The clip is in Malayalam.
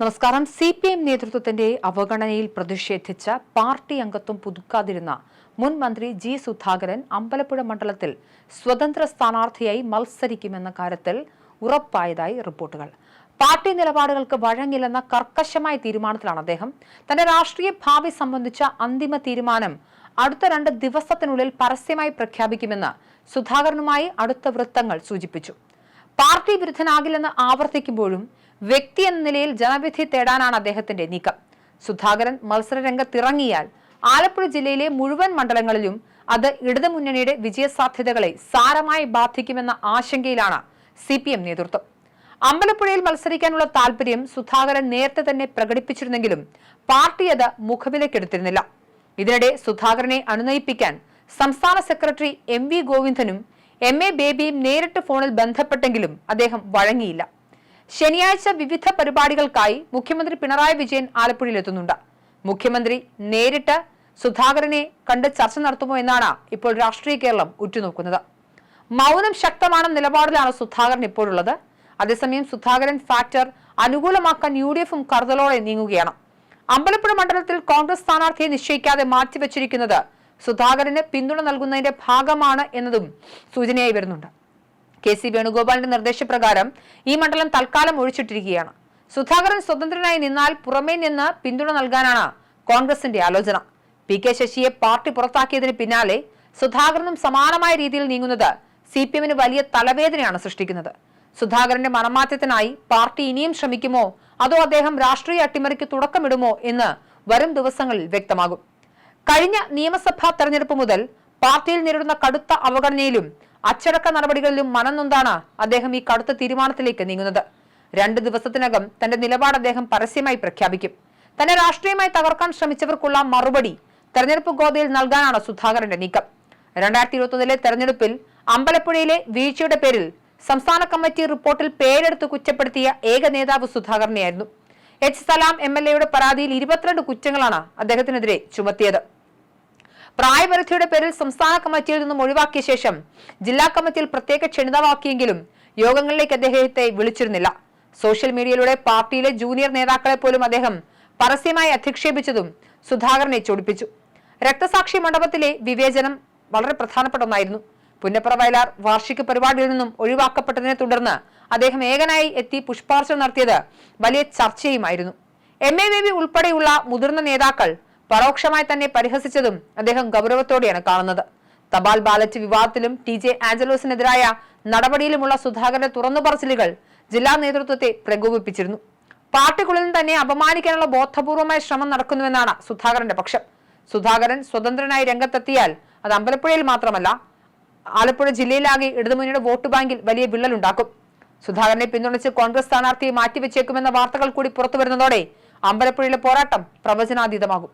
നമസ്കാരം. CPM നേതൃത്വത്തിന്റെ അവഗണനയിൽ പ്രതിഷേധിച്ച പാർട്ടി അംഗത്വം പുതുക്കാതിരുന്ന മുൻ മന്ത്രി ജി സുധാകരൻ അമ്പലപ്പുഴ മണ്ഡലത്തിൽ സ്വതന്ത്ര സ്ഥാനാർത്ഥിയായി മത്സരിക്കുമെന്ന കാര്യത്തിൽ ഉറപ്പായതായി റിപ്പോർട്ടുകൾ. പാർട്ടി നിലപാടുകൾക്ക് വഴങ്ങില്ലെന്ന കർക്കശമായ തീരുമാനത്തിലാണ് അദ്ദേഹം. തന്റെ രാഷ്ട്രീയ ഭാവി സംബന്ധിച്ച അന്തിമ തീരുമാനം അടുത്ത 2 ദിവസത്തിനുള്ളിൽ പരസ്യമായി പ്രഖ്യാപിക്കുമെന്ന് സുധാകരനുമായി അടുത്ത വൃത്തങ്ങൾ സൂചിപ്പിച്ചു. പാർട്ടി വിരുദ്ധനാകില്ലെന്ന് ആവർത്തിക്കുമ്പോഴും വ്യക്തി എന്ന നിലയിൽ ജനവിധി തേടാനാണ് അദ്ദേഹത്തിന്റെ നീക്കം. സുധാകരൻ മത്സരരംഗത്തിറങ്ങിയാൽ ആലപ്പുഴ ജില്ലയിലെ മുഴുവൻ മണ്ഡലങ്ങളിലും അത് ഇടതുമുന്നണിയുടെ വിജയസാധ്യതകളെ സാരമായി ബാധിക്കുമെന്ന ആശങ്കയിലാണ് CPM നേതൃത്വം. അമ്പലപ്പുഴയിൽ മത്സരിക്കാനുള്ള താല്പര്യം സുധാകരൻ നേരത്തെ തന്നെ പ്രകടിപ്പിച്ചിരുന്നെങ്കിലും പാർട്ടി അത് മുഖവിലക്കെടുത്തിരുന്നില്ല. ഇതിനിടെ സുധാകരനെ അനുനയിപ്പിക്കാൻ സംസ്ഥാന സെക്രട്ടറി MV ഗോവിന്ദനും MA ബേബിയും നേരിട്ട് ഫോണിൽ ബന്ധപ്പെട്ടെങ്കിലും അദ്ദേഹം വഴങ്ങിയില്ല. ശനിയാഴ്ച വിവിധ പരിപാടികൾക്കായി മുഖ്യമന്ത്രി പിണറായി വിജയൻ ആലപ്പുഴയിലെത്തുന്നുണ്ട്. മുഖ്യമന്ത്രി നേരിട്ട് സുധാകരനെ കണ്ട് ചർച്ച നടത്തുമോ എന്നാണ് ഇപ്പോൾ രാഷ്ട്രീയ കേരളം ഉറ്റുനോക്കുന്നത്. മൗനം ശക്തമാണെന്ന നിലപാടിലാണ് സുധാകരൻ ഇപ്പോഴുള്ളത്. അതേസമയം സുധാകരൻ ഫാക്ടർ അനുകൂലമാക്കാൻ UDFും കരുതലോടെ നീങ്ങുകയാണ്. അമ്പലപ്പുഴ മണ്ഡലത്തിൽ കോൺഗ്രസ് സ്ഥാനാർത്ഥിയെ നിശ്ചയിക്കാതെ മാറ്റിവെച്ചിരിക്കുന്നത് സുധാകരന് പിന്തുണ നൽകുന്നതിന്റെ ഭാഗമാണ് എന്നതും സൂചനയായി വരുന്നുണ്ട്. KC വേണുഗോപാലിന്റെ നിർദ്ദേശപ്രകാരം ഈ മണ്ഡലം തൽക്കാലം ഒഴിച്ചിട്ടിരിക്കുകയാണ്. സുധാകരൻ സ്വതന്ത്രനായി നിന്നാൽ പുറമേ നിന്ന് പിന്തുണ നൽകാനാണ് കോൺഗ്രസിന്റെ ആലോചന. PK ശശിയെ പാർട്ടി പുറത്താക്കിയതിന് പിന്നാലെ സുധാകരനും സമാനമായ രീതിയിൽ നീങ്ങുന്നത് CPMന് വലിയ തലവേദനയാണ് സൃഷ്ടിക്കുന്നത്. സുധാകരന്റെ മനംമാറ്റത്തിനായി പാർട്ടി ഇനിയും ശ്രമിക്കുമോ അതോ അദ്ദേഹം രാഷ്ട്രീയ അട്ടിമറിക്ക് തുടക്കമിടുമോ എന്ന് വരും ദിവസങ്ങളിൽ വ്യക്തമാകും. കഴിഞ്ഞ നിയമസഭാ തെരഞ്ഞെടുപ്പ് മുതൽ പാർട്ടിയിൽ നേരിടുന്ന കടുത്ത അവഗണനയിലും അച്ചടക്ക നടപടികളിലും മനംനൊന്താണ് അദ്ദേഹം ഈ കടുത്ത തീരുമാനത്തിലേക്ക് നീങ്ങുന്നത്. 2 ദിവസത്തിനകം തന്റെ നിലപാട് അദ്ദേഹം പരസ്യമായി പ്രഖ്യാപിക്കും. തന്നെ രാഷ്ട്രീയമായി തകർക്കാൻ ശ്രമിച്ചവർക്കുള്ള മറുപടി തെരഞ്ഞെടുപ്പ് ഗോതയിൽ നൽകാനാണ് സുധാകരന്റെ നീക്കം. 2021 തെരഞ്ഞെടുപ്പിൽ അമ്പലപ്പുഴയിലെ വീഴ്ചയുടെ പേരിൽ സംസ്ഥാന കമ്മിറ്റി റിപ്പോർട്ടിൽ പേരെടുത്ത് കുറ്റപ്പെടുത്തിയ ഏക നേതാവ് സുധാകരനെയായിരുന്നു. H. സലാം MLAയുടെ പരാതിയിൽ 22 കുറ്റങ്ങളാണ് അദ്ദേഹത്തിനെതിരെ ചുമത്തിയത്. പ്രായപരിധിയുടെ പേരിൽ സംസ്ഥാന കമ്മിറ്റിയിൽ നിന്നും ഒഴിവാക്കിയ ശേഷം ജില്ലാ കമ്മിറ്റിയിൽ പ്രത്യേക ക്ഷണിതാവാക്കിയെങ്കിലും യോഗങ്ങളിലേക്ക് അദ്ദേഹത്തെ വിളിച്ചിരുന്നില്ല. സോഷ്യൽ മീഡിയയിലൂടെ പാർട്ടിയിലെ ജൂനിയർ നേതാക്കളെ പോലും അദ്ദേഹം പരസ്യമായി അധിക്ഷേപിച്ചതും സുധാകരനെ ചൊടിപ്പിച്ചു. രക്തസാക്ഷി മണ്ഡപത്തിലെ വിവേചനം വളരെ പ്രധാനപ്പെട്ട ഒന്നായിരുന്നു. പുന്നപ്ര വയലാർ വാർഷിക പരിപാടിയിൽ നിന്നും ഒഴിവാക്കപ്പെട്ടതിനെ തുടർന്ന് അദ്ദേഹം ഏകനായി എത്തി പുഷ്പാർച്ചന നടത്തിയത് വലിയ ചർച്ചയുമായിരുന്നു. MA ബേബി ഉൾപ്പെടെയുള്ള മുതിർന്ന നേതാക്കൾ പരോക്ഷമായി തന്നെ പരിഹസിച്ചതും അദ്ദേഹം ഗൗരവത്തോടെയാണ് കാണുന്നത്. തപാൽ ബാലറ്റ് വിവാദത്തിലും TJ ആഞ്ചലോസിനെതിരായ നടപടിയിലുമുള്ള സുധാകരന്റെ തുറന്നുപറച്ചിലുകൾ ജില്ലാ നേതൃത്വത്തെ പ്രകോപിപ്പിച്ചിരുന്നു. പാർട്ടിക്കുള്ളിൽ നിന്ന് തന്നെ അപമാനിക്കാനുള്ള ബോധപൂർവമായ ശ്രമം നടക്കുന്നുവെന്നാണ് സുധാകരന്റെ പക്ഷം. സുധാകരൻ സ്വതന്ത്രനായി രംഗത്തെത്തിയാൽ അത് അമ്പലപ്പുഴയിൽ മാത്രമല്ല ആലപ്പുഴ ജില്ലയിലാകെ ഇടതുമുന്നണിയുടെ വോട്ട് ബാങ്കിൽ വലിയ വിള്ളലുണ്ടാക്കും. സുധാകരനെ പിന്തുണച്ച് കോൺഗ്രസ് സ്ഥാനാർത്ഥിയെ മാറ്റിവെച്ചേക്കുമെന്ന വാർത്തകൾ കൂടി പുറത്തുവരുന്നതോടെ അമ്പലപ്പുഴയിലെ പോരാട്ടം പ്രവചനാതീതമാകും.